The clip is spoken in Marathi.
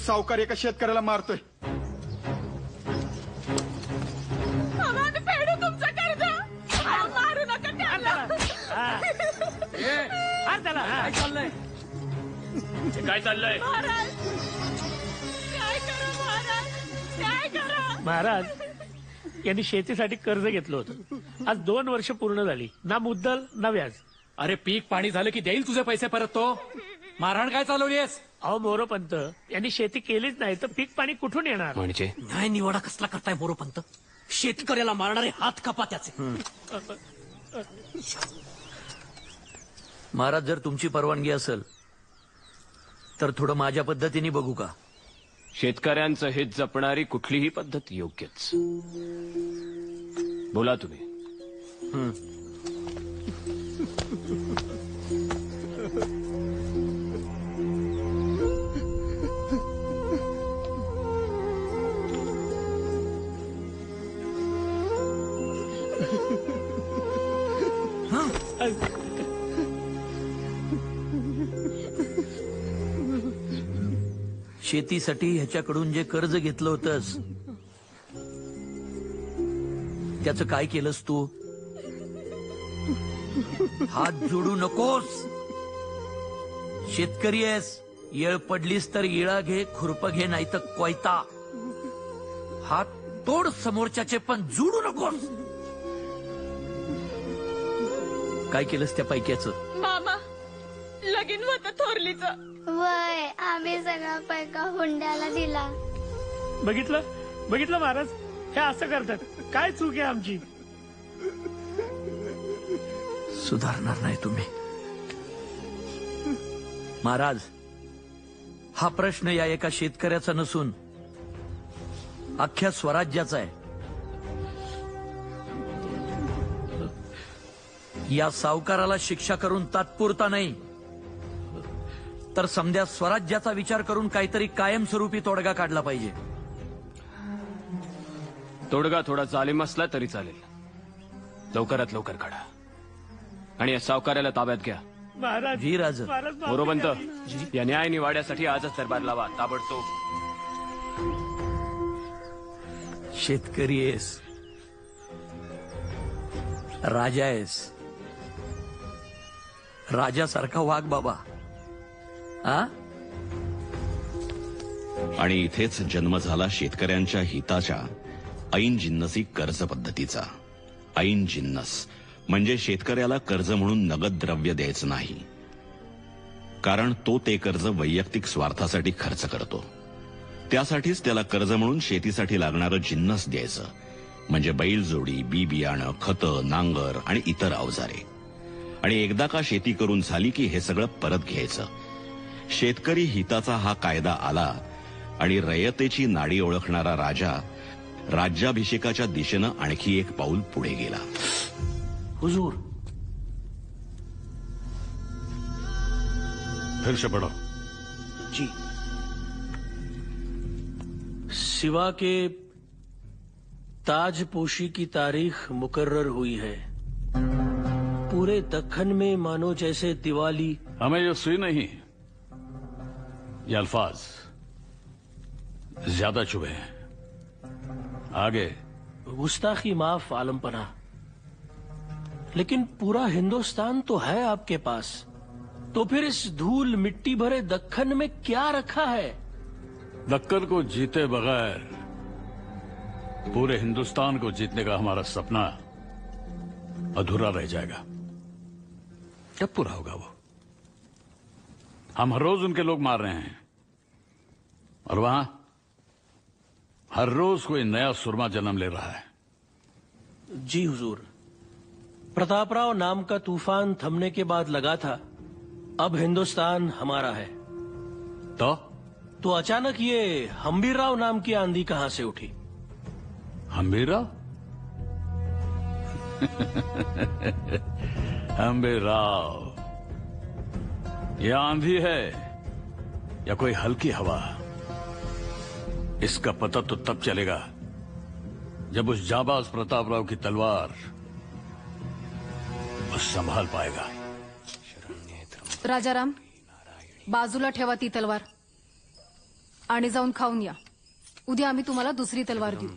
सावकार एका शेतकऱ्याला मारतोय. फेडू तुमचं कर्ज. मारू नका त्याला. काय चाललंय? काय चाललंय? महाराज काय करा महाराज, काय करा. महाराज यांनी शेतीसाठी कर्ज घेतलं होतं. आज 2 वर्ष पूर्ण झाली, ना मुद्दल ना व्याज. अरे पीक पाणी झालं की देईल तुझे पैसे परत तो. मारहाण काय चालवलीस? अहो मोरोपंत, यांनी शेती केलीच नाही तर पीक पाणी कुठून येणार? म्हणजे न्याय निवाडा कसला करताय मोरोपंत? शेतकऱ्याला मारणारे हात कापा त्याचे. महाराज जर तुमची परवानगी असेल तर थोडं माझ्या पद्धतीने बघू का? शेतकऱ्यांचं हित जपणारी कुठलीही पद्धत योग्यच. बोला तुम्ही. शेतीसाठी ह्याच्याकडून जे कर्ज घेतलं होतंस त्याचं काय केलंस तू? हात जोडू नकोस. शेतकरी आहेस, येळ पडलीस तर इळा घे, खुरप घे, नाही तर कोयता. हात तोड समोरच्याचे, पण जोडू नकोस. काय केलंस त्या पैक्याचं? मामा लगीन होतं थोरलीचं. वय आम्ही सगळा पैका हुंड्याला दिला. बघितलं महाराज, हे असं करतात. काय चूक आहे आमची? सुधारणार नाही तुम्ही. महाराज, हा प्रश्न या एका शेतकऱ्याचा नसून अख्ख्या स्वराज्याचा आहे. या सावकाराला शिक्षा करून तात्पुरता नाही तर समध्या स्वराज्याचा विचार करून काहीतरी कायमस्वरूपी तोडगा काढला पाहिजे. तोडगा थोडा जालिम असला तरी चालेल. लवकरात लवकर काढा आणि या सावकाराला ताब्यात घ्या. महाराज जी राज. मोरोपंत, या न्याय निवाड्यासाठी आजच दरबार लावा ताबडतोब. शेतकरी आहेस, राजा आहेस, राजासारखा वाघ बाबा. आणि इथेच जन्म झाला शेतकऱ्यांच्या हिताच्या ऐन जिन्नसी कर्ज पद्धतीचा. ऐन जिन्नस म्हणजे शेतकऱ्याला कर्ज म्हणून नगद द्रव्य द्यायचं नाही, कारण तो ते कर्ज वैयक्तिक स्वार्थासाठी खर्च करतो. त्यासाठीच त्याला कर्ज म्हणून शेतीसाठी लागणारं जिन्नस द्यायचं, म्हणजे बैलजोडी, बी बियाणं, खतं, नांगर आणि इतर अवजारे. आणि एकदा का शेती करून झाली की हे सगळं परत घ्यायचं. शेतकरी हिताचा हा कायदा आला आणि रयतेची नाडी ओळखणारा राजा राज्याभिषेकाच्या दिशेनं आणखी एक पाऊल पुढे गेला. हुजूर, फिर से पढ़ो. जी. सिवा के ताजपोशी की तारीख मुकर्रर हुई है. पूरे दक्खन में मानो जैसे दिवाली. हमें ये सुई नहीं, ये अल्फाज ज्यादा चुभे हैं. आगे. गुस्ताखी माफ आलमपना, लेकिन पूरा हिंदुस्तान तो है आपके पास, तो फिर इस धूल मिट्टी भरे दक्खन में क्या रखा है? दक्कन को जीते बगैर पूरे हिंदुस्तान को जीतने का हमारा सपना अधूरा रह जाएगा. कब पूरा होगा वो? हम हर रोज उनके लोग मार रहे हैं और वहां हर रोज कोई नया सुरमा जन्म ले रहा है. जी हुजूर, प्रतापराव नाम का तूफान थमने के बाद लगा था अब हिंदुस्तान हमारा है. तो अचानक ये हम्बीरराव नाम की आंधी कहां से उठी? हम्बीरराव? हम्बीरराव, यह आंधी है या कोई हल्की हवा, इसका पता तो तब चलेगा जब उस जाबाज प्रतापराव की तलवार बस संभाल पाएगा. राजाराम, बाजूला ठेवा ती तलवार. आणि जाऊन खाऊन या. उद्या आम्ही तुम्हाला दुसरी तलवार देऊ.